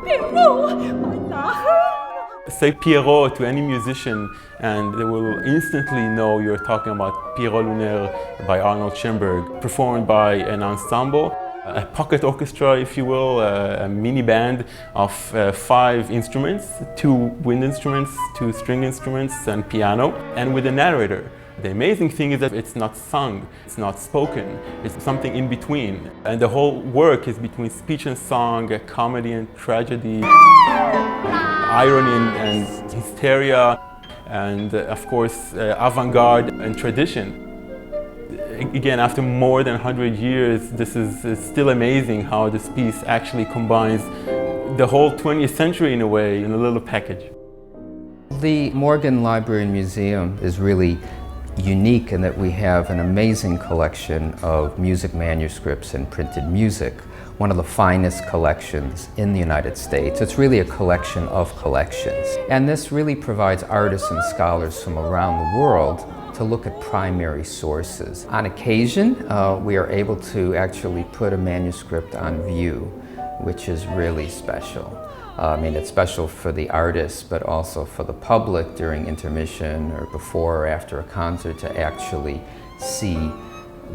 Pierrot, mein Lachen. Say Pierrot to any musician and they will instantly know you're talking about Pierrot Lunaire by Arnold Schoenberg, performed by an ensemble, a pocket orchestra if you will, a mini band of 5 instruments, 2 wind instruments, 2 string instruments and piano, and with a narrator. The amazing thing is that it's not sung, it's not spoken, it's something in between. And the whole work is between speech and song, comedy and tragedy, irony and hysteria, and of course avant-garde and tradition. Again, after more than 100 years, this is still amazing how this piece actually combines the whole 20th century in a way, in a little package. The Morgan Library and Museum is really unique in that we have an amazing collection of music manuscripts and printed music, one of the finest collections in the United States. It's really a collection of collections. And this really provides artists and scholars from around the world to look at primary sources. On occasion, we are able to actually put a manuscript on view, which is really special. I mean, it's special for the artists, but also for the public during intermission or before or after a concert to actually see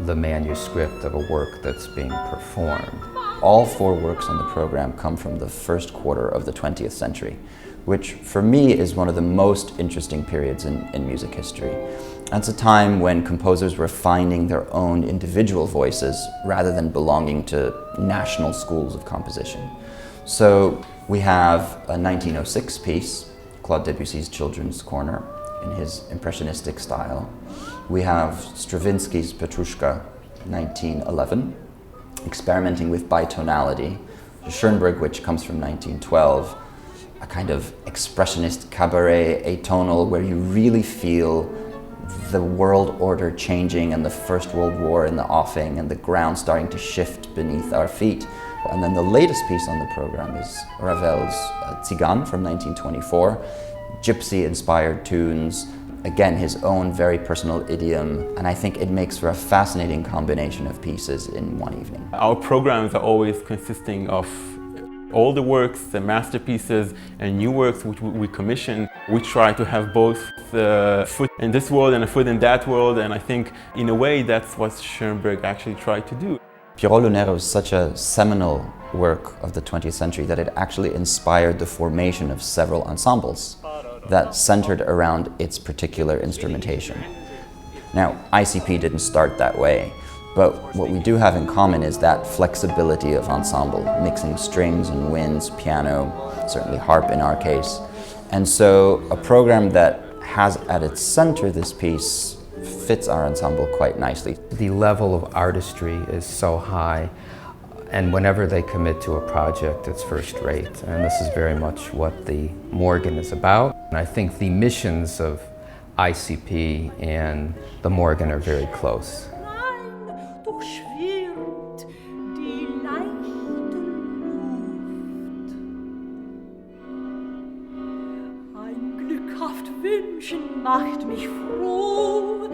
the manuscript of a work that's being performed. All 4 works on the program come from the first quarter of the 20th century, which for me is one of the most interesting periods in music history. It's a time when composers were finding their own individual voices rather than belonging to national schools of composition. So we have a 1906 piece, Claude Debussy's Children's Corner, in his impressionistic style. We have Stravinsky's Petrushka, 1911, experimenting with bitonality. Schoenberg, which comes from 1912, a kind of expressionist cabaret atonal where you really feel the world order changing and the First World War in the offing and the ground starting to shift beneath our feet. And then the latest piece on the program is Ravel's Tzigane from 1924, gypsy-inspired tunes, again his own very personal idiom, and I think it makes for a fascinating combination of pieces in one evening. Our programs are always consisting of all the works, the masterpieces and new works which we commission. We try to have both a foot in this world and a foot in that world, and I think in a way that's what Schoenberg actually tried to do. Pierrot Lunaire was such a seminal work of the 20th century that it actually inspired the formation of several ensembles that centered around its particular instrumentation. Now, ICP didn't start that way, but what we do have in common is that flexibility of ensemble, mixing strings and winds, piano, certainly harp in our case. And so a program that has at its center this piece fits our ensemble quite nicely. The level of artistry is so high, and whenever they commit to a project, it's first rate. And this is very much what the Morgan is about. And I think the missions of ICP and the Morgan are very close. Wünschen macht mich froh,